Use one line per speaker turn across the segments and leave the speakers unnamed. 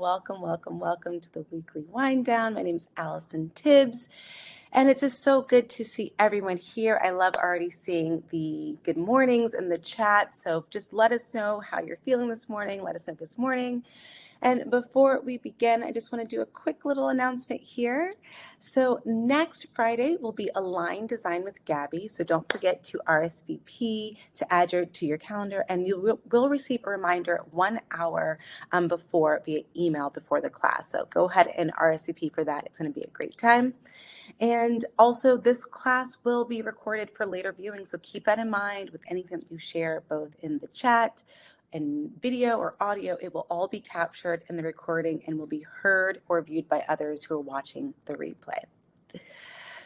Welcome, welcome, welcome to the weekly wind down. My name is Allison Tibbs, and it's just so good to see everyone here. I love already seeing the good mornings in the chat. So just let us know how you're feeling this morning. Let us know this morning. And before we begin, I just want to do a quick little announcement here. So next Friday will be Align Design with Gabby. So don't forget to RSVP to add to your calendar, and you will receive a reminder 1 hour before via email before the class. So go ahead and RSVP for that. It's going to be a great time. And also, this class will be recorded for later viewing, so keep that in mind with anything that you share, both in the chat and video or audio. It will all be captured in the recording and will be heard or viewed by others who are watching the replay.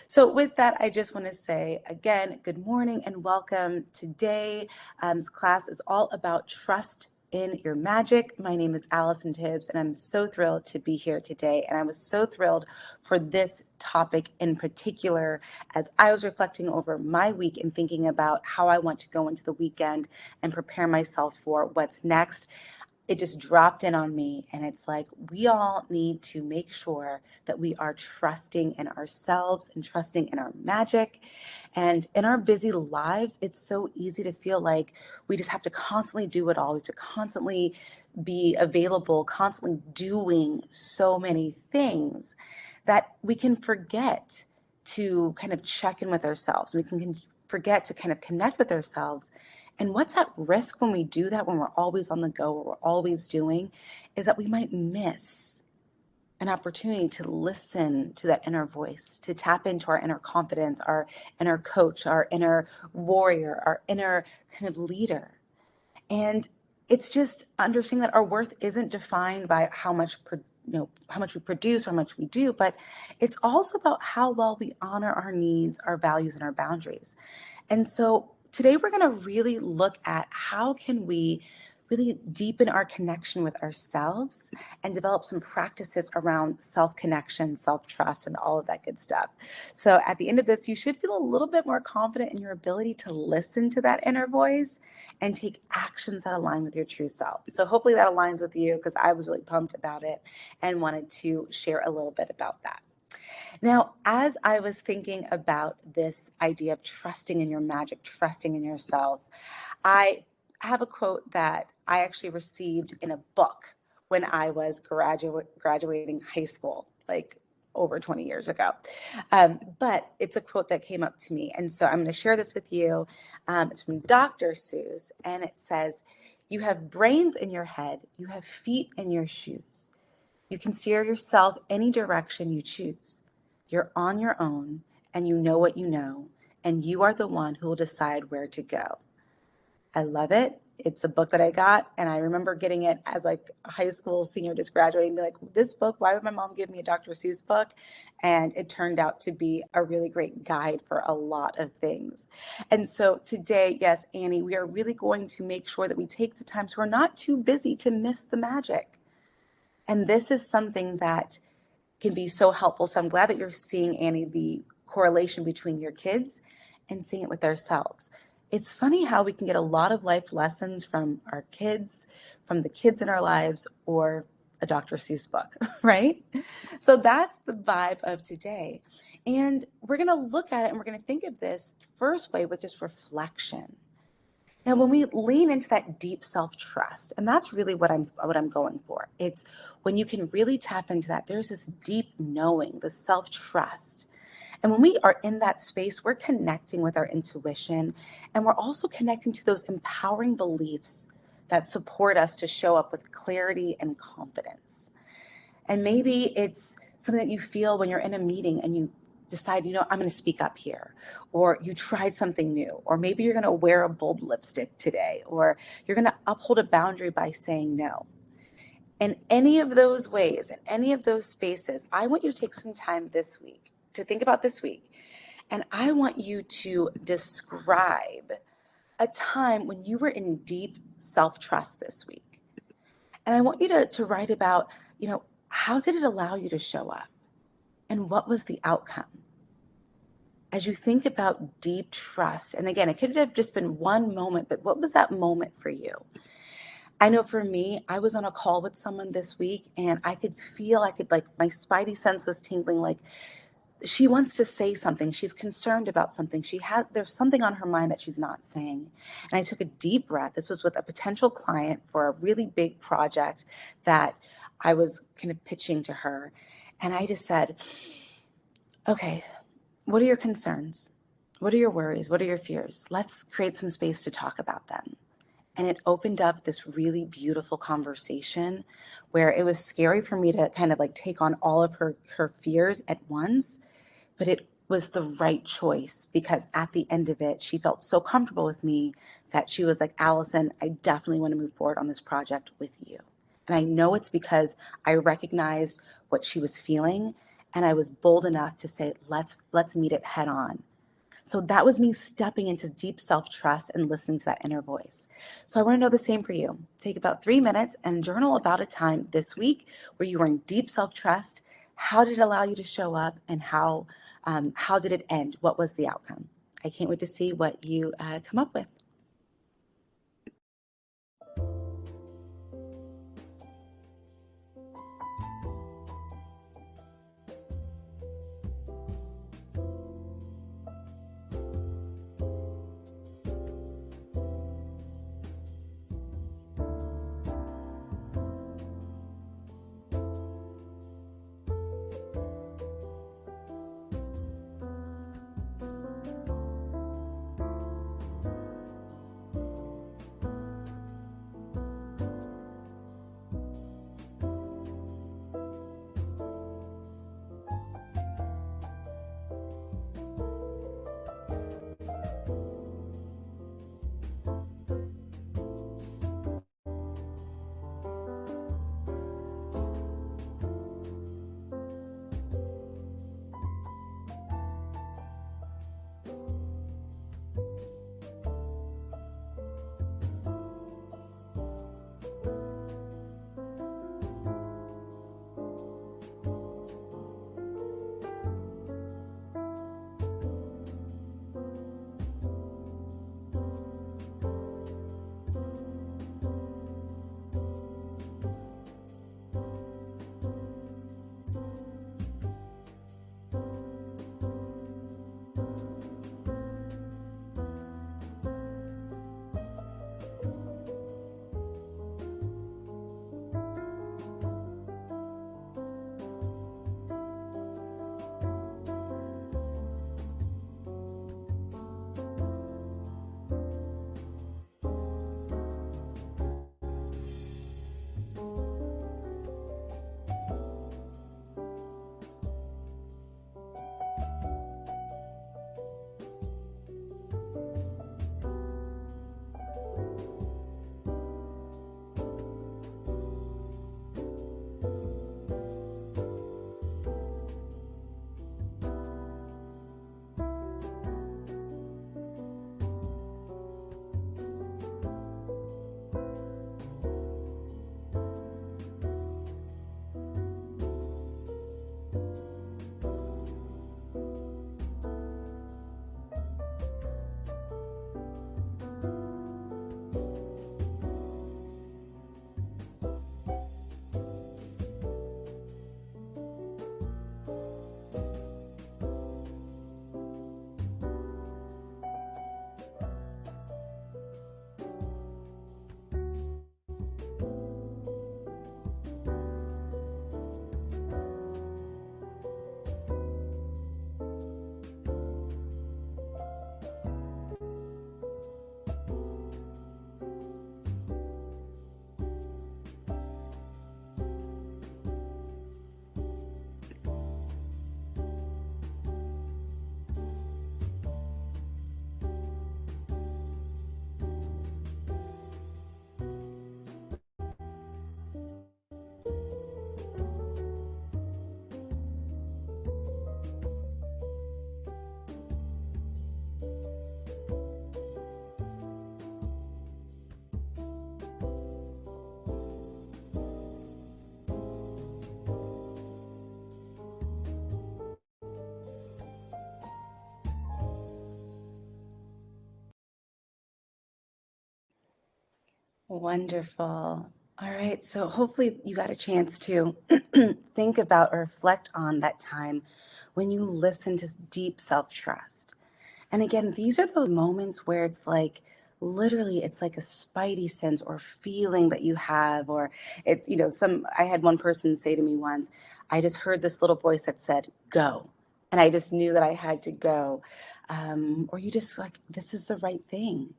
So with that, I just want to say again, good morning and welcome. Today's class is all about trust in your magic. My name is Allison Tibbs, and I'm so thrilled to be here today. And I was so thrilled for this topic in particular as I was reflecting over my week and thinking about how I want to go into the weekend and prepare myself for what's next. It just dropped in on me, and it's like we all need to make sure that we are trusting in ourselves and trusting in our magic. And in our busy lives, it's so easy to feel like we just have to constantly do it all. We have to constantly be available, constantly doing so many things that we can forget to kind of check in with ourselves. We can forget to kind of connect with ourselves. And what's at risk when we do that, when we're always on the go, or we're always doing, is that we might miss an opportunity to listen to that inner voice, to tap into our inner confidence, our inner coach, our inner warrior, our inner kind of leader. And it's just understanding that our worth isn't defined by how much how much we produce or how much we do, but it's also about how well we honor our needs, our values, and our boundaries. And so today we're going to really look at how can we really deepen our connection with ourselves and develop some practices around self-connection, self-trust, and all of that good stuff. So at the end of this, you should feel a little bit more confident in your ability to listen to that inner voice and take actions that align with your true self. So hopefully that aligns with you, because I was really pumped about it and wanted to share a little bit about that. Now, as I was thinking about this idea of trusting in your magic, trusting in yourself, I have a quote that I actually received in a book when I was graduating high school, like over 20 years ago. But it's a quote that came up to me. And so I'm going to share this with you. It's from Dr. Seuss, and it says, "You have brains in your head, you have feet in your shoes. You can steer yourself any direction you choose. You're on your own, and you know what you know, and you are the one who will decide where to go." I love it. It's a book that I got, and I remember getting it as like a high school senior, just graduating, and be like, this book, why would my mom give me a Dr. Seuss book? And it turned out to be a really great guide for a lot of things. And so today, yes, Annie, we are really going to make sure that we take the time so we're not too busy to miss the magic. And this is something that can be so helpful. So I'm glad that you're seeing, Annie, the correlation between your kids and seeing it with ourselves. It's funny how we can get a lot of life lessons from our kids, from the kids in our lives, or a Dr. Seuss book, right? So that's the vibe of today. And we're going to look at it and we're going to think of this first way with just reflection. Now, when we lean into that deep self-trust, and that's really what I'm going for. It's when you can really tap into that, there's this deep knowing, the self-trust. And when we are in that space, we're connecting with our intuition, and we're also connecting to those empowering beliefs that support us to show up with clarity and confidence. And maybe it's something that you feel when you're in a meeting and you decide, I'm going to speak up here, or you tried something new, or maybe you're going to wear a bold lipstick today, or you're going to uphold a boundary by saying no. In any of those ways, in any of those spaces, I want you to take some time this week to think about this week. And I want you to describe a time when you were in deep self-trust this week. And I want you to write about, how did it allow you to show up? And what was the outcome? As you think about deep trust, and again, it could have just been one moment, but what was that moment for you? I know for me, I was on a call with someone this week and I could like my spidey sense was tingling like she wants to say something. She's concerned about something. There's something on her mind that she's not saying. And I took a deep breath. This was with a potential client for a really big project that I was kind of pitching to her. And I just said, okay, what are your concerns? What are your worries? What are your fears? Let's create some space to talk about them. And it opened up this really beautiful conversation where it was scary for me to kind of like take on all of her fears at once, but it was the right choice because at the end of it, she felt so comfortable with me that she was like, Allison, I definitely want to move forward on this project with you. And I know it's because I recognized what she was feeling and I was bold enough to say, let's meet it head on. So that was me stepping into deep self-trust and listening to that inner voice. So I want to know the same for you. Take about 3 minutes and journal about a time this week where you were in deep self-trust. How did it allow you to show up, and how did it end? What was the outcome? I can't wait to see what you come up with. Wonderful. All right. So hopefully you got a chance to think about or reflect on that time when you listen to deep self trust. And again, these are those moments where it's like literally it's like a spidey sense or feeling that you have, or it's, I had one person say to me once, I just heard this little voice that said, go. And I just knew that I had to go. Or you just like, this is the right thing.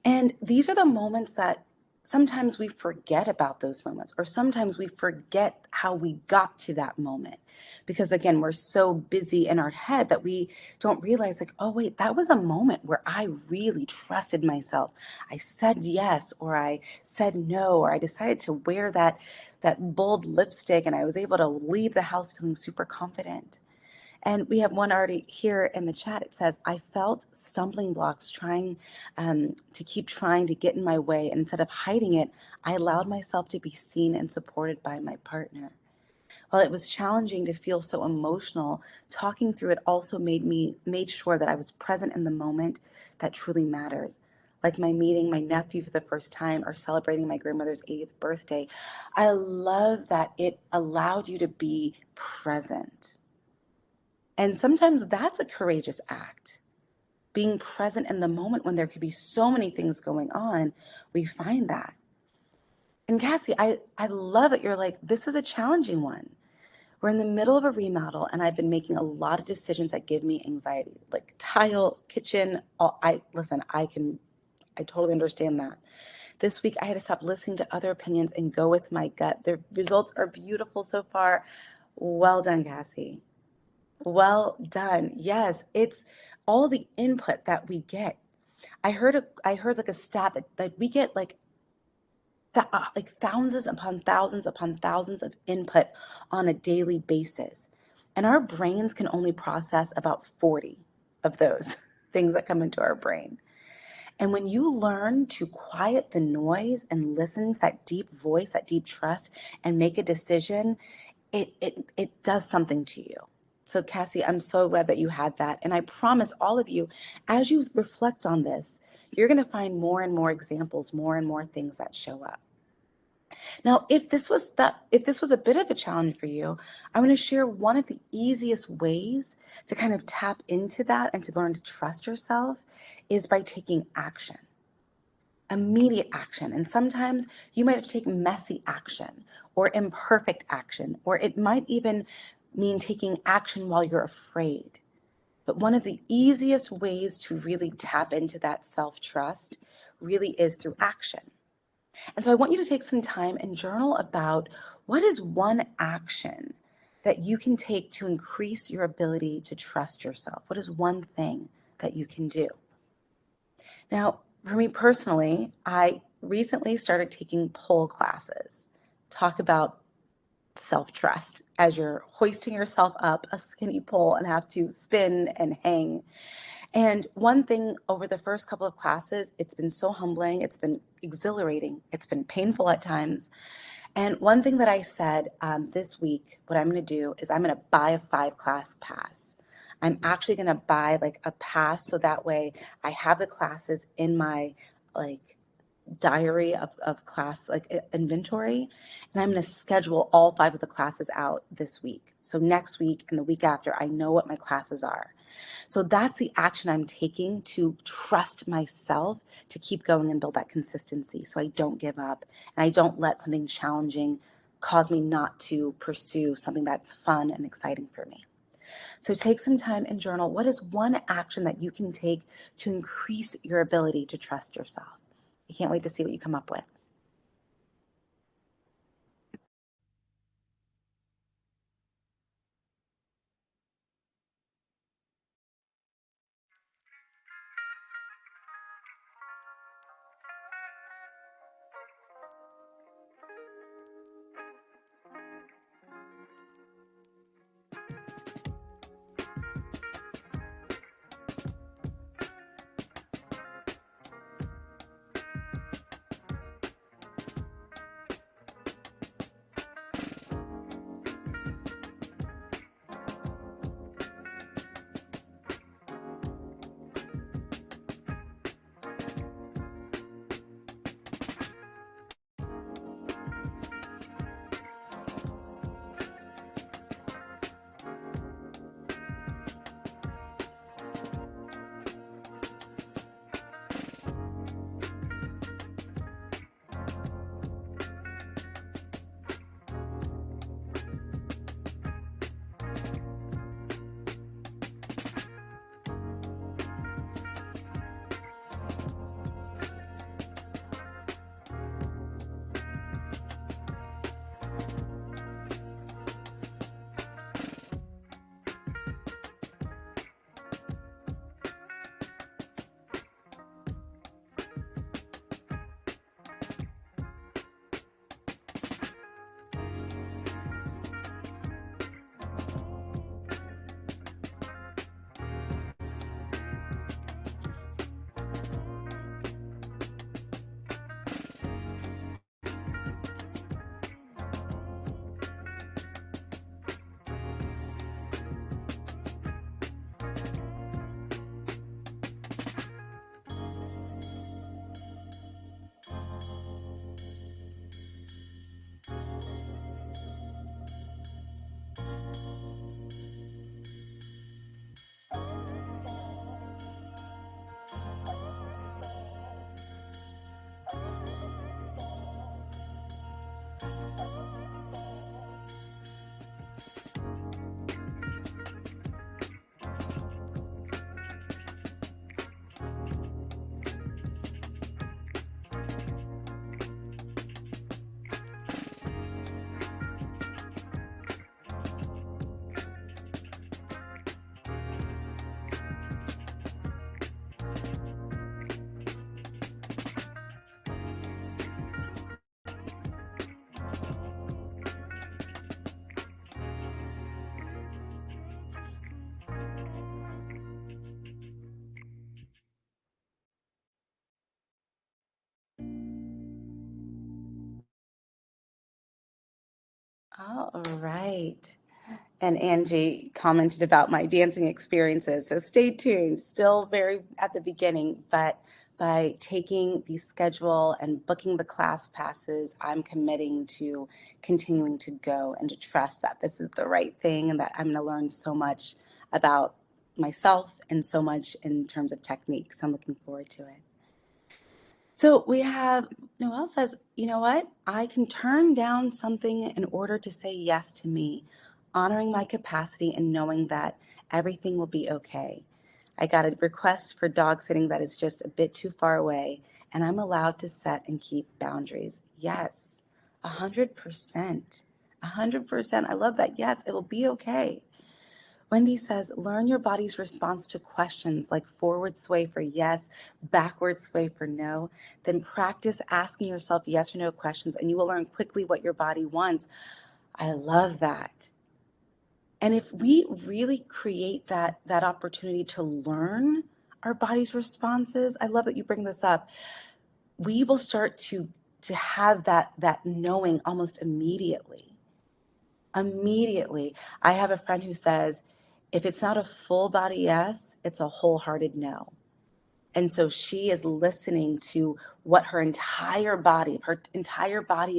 And these are the moments that sometimes we forget about those moments, or sometimes we forget how we got to that moment. Because again, we're so busy in our head that we don't realize, like, oh, wait, that was a moment where I really trusted myself. I said yes, or I said no, or I decided to wear that bold lipstick and I was able to leave the house feeling super confident. And we have one already here in the chat. It says, I felt stumbling blocks trying to keep trying to get in my way. And instead of hiding it, I allowed myself to be seen and supported by my partner. While it was challenging to feel so emotional, talking through it also made sure that I was present in the moment that truly matters. Like my meeting my nephew for the first time or celebrating my grandmother's 80th birthday. I love that it allowed you to be present. And sometimes that's a courageous act. Being present in the moment when there could be so many things going on, we find that. And Cassie, I love that you're like, this is a challenging one. We're in the middle of a remodel, and I've been making a lot of decisions that give me anxiety, like tile, kitchen. I totally understand that. This week, I had to stop listening to other opinions and go with my gut. The results are beautiful so far. Well done, Cassie. Well done. Yes, it's all the input that we get. I heard like a stat that we get like thousands upon thousands of input on a daily basis. And our brains can only process about 40 of those things that come into our brain. And when you learn to quiet the noise and listen to that deep voice, that deep trust, and make a decision, it does something to you. So Cassie, I'm so glad that you had that. And I promise all of you, as you reflect on this, you're going to find more and more examples, more and more things that show up. Now, if this was a bit of a challenge for you, I'm going to share one of the easiest ways to kind of tap into that and to learn to trust yourself is by taking action, immediate action. And sometimes you might have to take messy action or imperfect action, or it might even mean taking action while you're afraid. But one of the easiest ways to really tap into that self-trust really is through action. And so I want you to take some time and journal about what is one action that you can take to increase your ability to trust yourself. What is one thing that you can do? Now, for me personally, I recently started taking pole classes. Talk about self trust as you're hoisting yourself up a skinny pole and have to spin and hang. And one thing over the first couple of classes, it's been so humbling, it's been exhilarating, it's been painful at times. And one thing that I said this week, what I'm going to do is I'm going to buy a 5 class pass. I'm actually going to buy like a pass so that way I have the classes in my like diary of class like inventory, and I'm going to schedule all 5 of the classes out this week. So next week and the week after, I know what my classes are. So that's the action I'm taking to trust myself to keep going and build that consistency so I don't give up and I don't let something challenging cause me not to pursue something that's fun and exciting for me. So take some time and journal. What is one action that you can take to increase your ability to trust yourself? I can't wait to see what you come up with. All right. And Angie commented about my dancing experiences. So stay tuned, still very at the beginning, but by taking the schedule and booking the class passes, I'm committing to continuing to go and to trust that this is the right thing and that I'm going to learn so much about myself and so much in terms of technique. So I'm looking forward to it. So we have Noelle says, you know what? I can turn down something in order to say yes to me, honoring my capacity and knowing that everything will be okay. I got a request for dog sitting that is just a bit too far away, and I'm allowed to set and keep boundaries. Yes, 100%. 100%. I love that. Yes, it will be okay. Wendy says, learn your body's response to questions like forward sway for yes, backward sway for no. Then practice asking yourself yes or no questions, and you will learn quickly what your body wants. I love that. And if we really create that opportunity to learn our body's responses, I love that you bring this up. We will start to have that knowing almost immediately. Immediately. I have a friend who says, if it's not a full body yes, it's a wholehearted no. And so she is listening to what if her entire body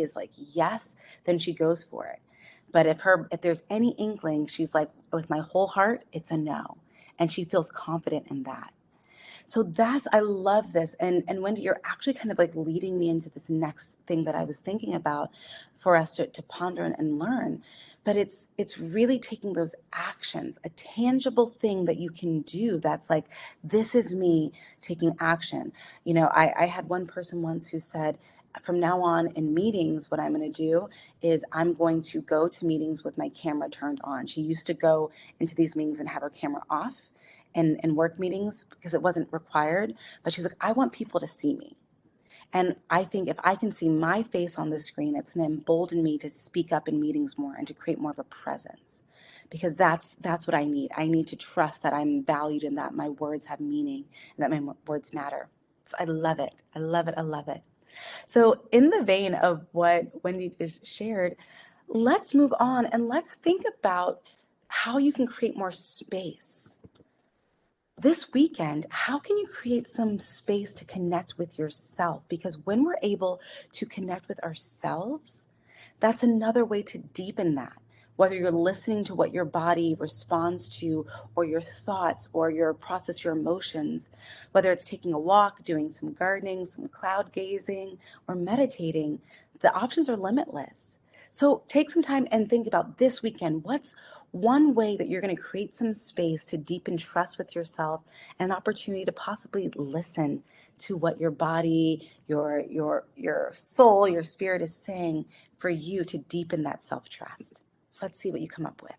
is like yes, then she goes for it. But if there's any inkling, she's like, with my whole heart, it's a no. And she feels confident in that. So I love this. And Wendy, you're actually kind of like leading me into this next thing that I was thinking about for us to ponder and learn. But it's really taking those actions, a tangible thing that you can do that's like, this is me taking action. I had one person once who said, from now on in meetings, what I'm going to do is I'm going to go to meetings with my camera turned on. She used to go into these meetings and have her camera off in work meetings because it wasn't required. But she's like, I want people to see me. And I think if I can see my face on the screen, it's going to embolden me to speak up in meetings more and to create more of a presence. Because that's what I need. I need to trust that I'm valued and that my words have meaning and that my words matter. So I love it. I love it. I love it. So in the vein of what Wendy just shared, let's move on and let's think about how you can create more space this weekend. How can you create some space to connect with yourself? Because when we're able to connect with ourselves, that's another way to deepen that. Whether you're listening to what your body responds to, or your thoughts, or your process your emotions, whether it's taking a walk, doing some gardening, some cloud gazing, or meditating, the options are limitless. So take some time and think about this weekend. What's one way that you're going to create some space to deepen trust with yourself and an opportunity to possibly listen to what your body, your soul, your spirit is saying for you to deepen that self-trust. So let's see what you come up with.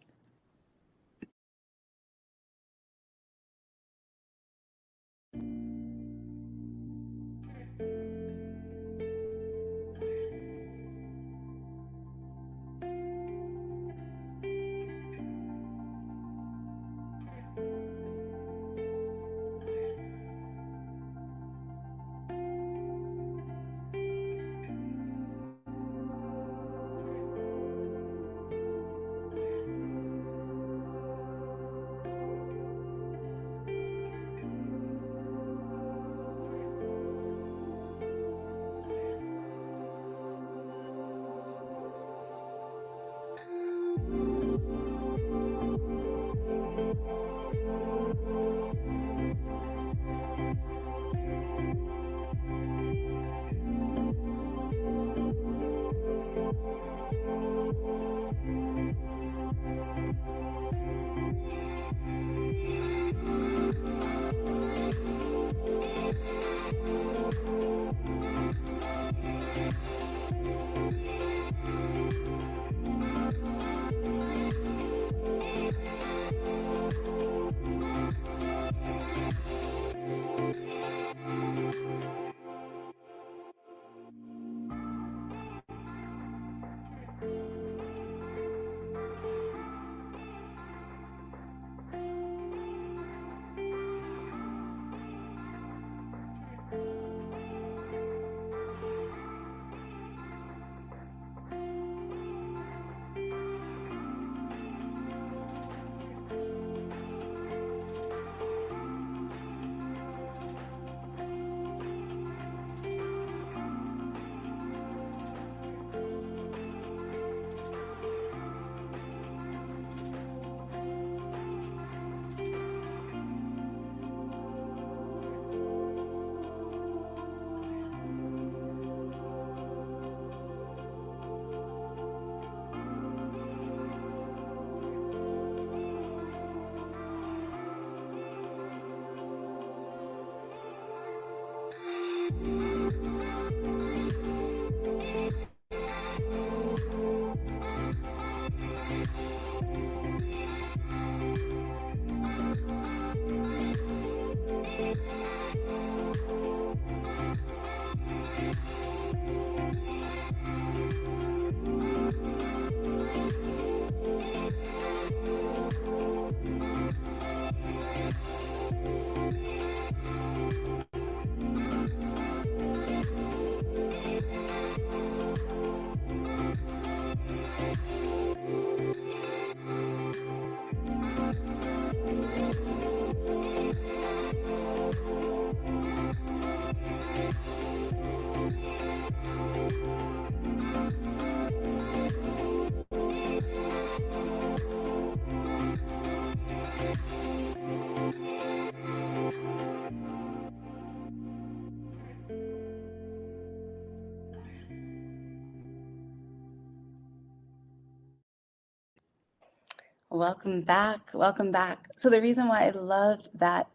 Welcome back. Welcome back. So the reason why I loved that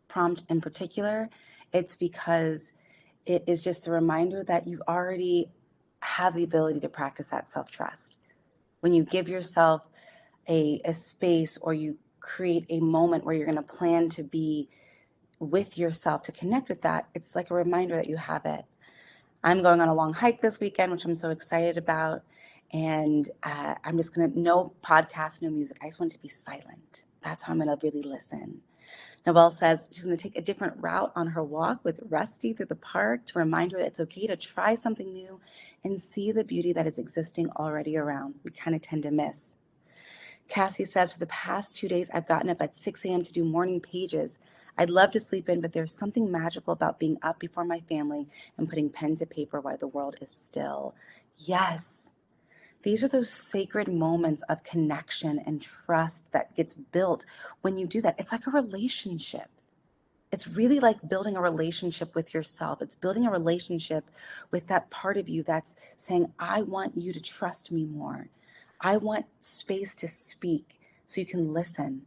prompt in particular, it's because it is just a reminder that you already have the ability to practice that self-trust. When you give yourself a space, or you create a moment where you're going to plan to be with yourself to connect with that, it's like a reminder that you have it. I'm going on a long hike this weekend, which I'm so excited about. And I'm just going to, no podcast, no music. I just want it to be silent. That's how I'm going to really listen. Noelle says she's going to take a different route on her walk with Rusty through the park to remind her that it's okay to try something new and see the beauty that is existing already around. We kind of tend to miss. Cassie says, for the past 2 days, I've gotten up at 6 a.m. to do morning pages. I'd love to sleep in, but there's something magical about being up before my family and putting pen to paper while the world is still. Yes, these are those sacred moments of connection and trust that gets built when you do that. It's like a relationship. It's really like building a relationship with yourself. It's building a relationship with that part of you that's saying, I want you to trust me more. I want space to speak so you can listen,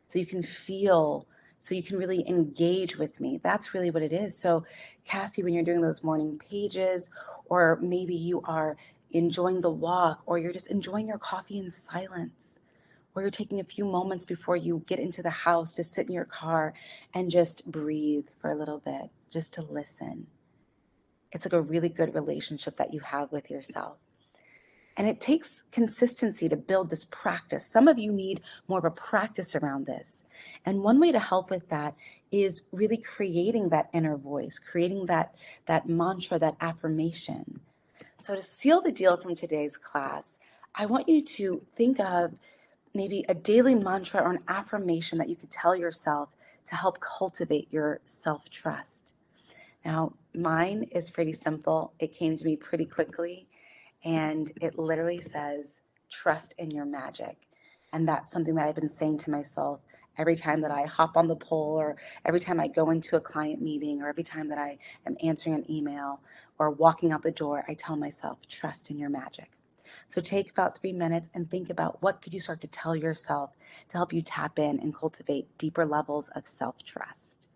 so you can feel, so you can really engage with me. That's really what it is. So, Cassie, when you're doing those morning pages, or maybe you are enjoying the walk, or you're just enjoying your coffee in silence, or you're taking a few moments before you get into the house to sit in your car and just breathe for a little bit, just to listen. It's like a really good relationship that you have with yourself. And it takes consistency to build this practice. Some of you need more of a practice around this. And one way to help with that is really creating that inner voice, creating that mantra, that affirmation. So to seal the deal from today's class, I want you to think of maybe a daily mantra or an affirmation that you could tell yourself to help cultivate your self-trust. Now, mine is pretty simple. It came to me pretty quickly, and it literally says, trust in your magic. And that's something that I've been saying to myself every time that I hop on the pole, or every time I go into a client meeting, or every time that I am answering an email or walking out the door. I tell myself, trust in your magic. So take about 3 minutes and think about what could you start to tell yourself to help you tap in and cultivate deeper levels of self-trust.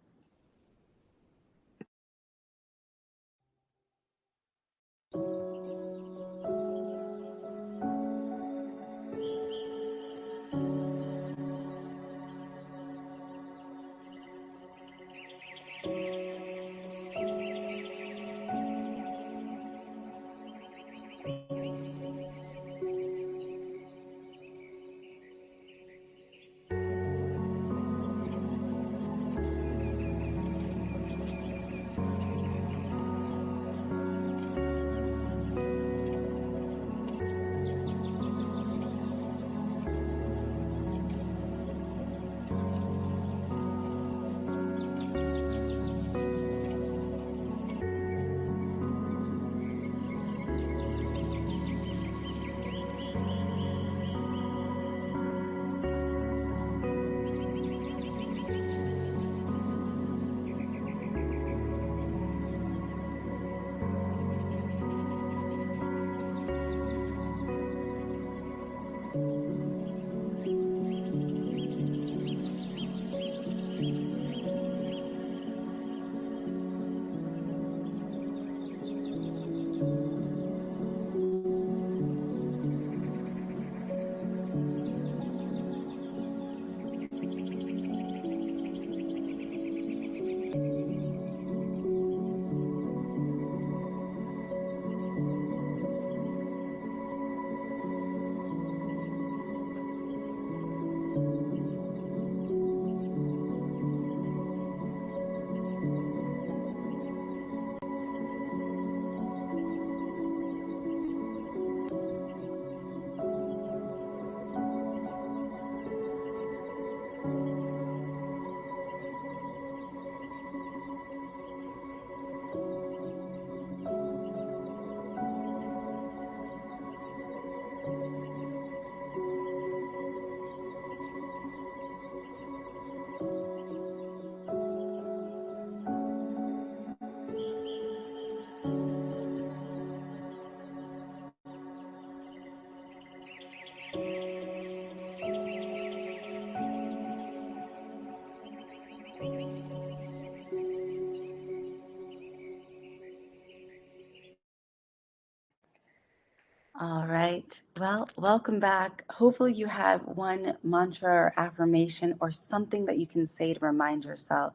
right. Well, welcome back. Hopefully, you have one mantra or affirmation or something that you can say to remind yourself.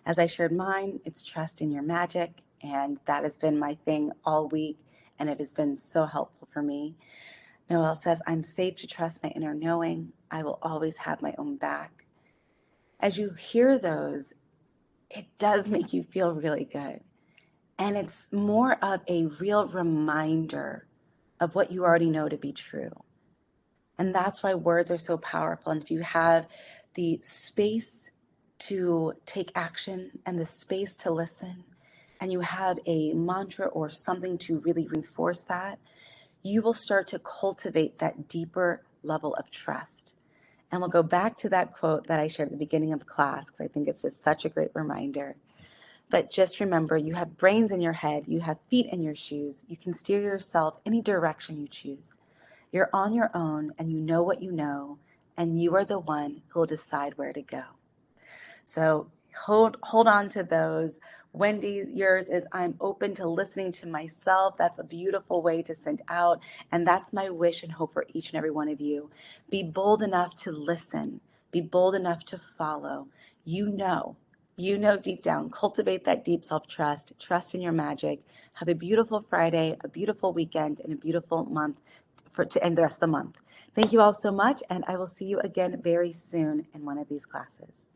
As I shared mine, it's trust in your magic. And that has been my thing all week. And it has been so helpful for me. Noelle says, I'm safe to trust my inner knowing. I will always have my own back. As you hear those, it does make you feel really good. And it's more of a real reminder of what you already know to be true. And that's why words are so powerful. And if you have the space to take action and the space to listen, and you have a mantra or something to really reinforce that, you will start to cultivate that deeper level of trust. And we'll go back to that quote that I shared at the beginning of class because I think it's just such a great reminder. But just remember, you have brains in your head, you have feet in your shoes, you can steer yourself any direction you choose. You're on your own and you know what you know, and you are the one who will decide where to go. So hold on to those. Wendy, yours is I'm open to listening to myself. That's a beautiful way to send out. And that's my wish and hope for each and every one of you. Be bold enough to listen. Be bold enough to follow. You know deep down. Cultivate that deep self-trust. Trust in your magic. Have a beautiful Friday, a beautiful weekend, and a beautiful month to end the rest of the month. Thank you all so much, and I will see you again very soon in one of these classes.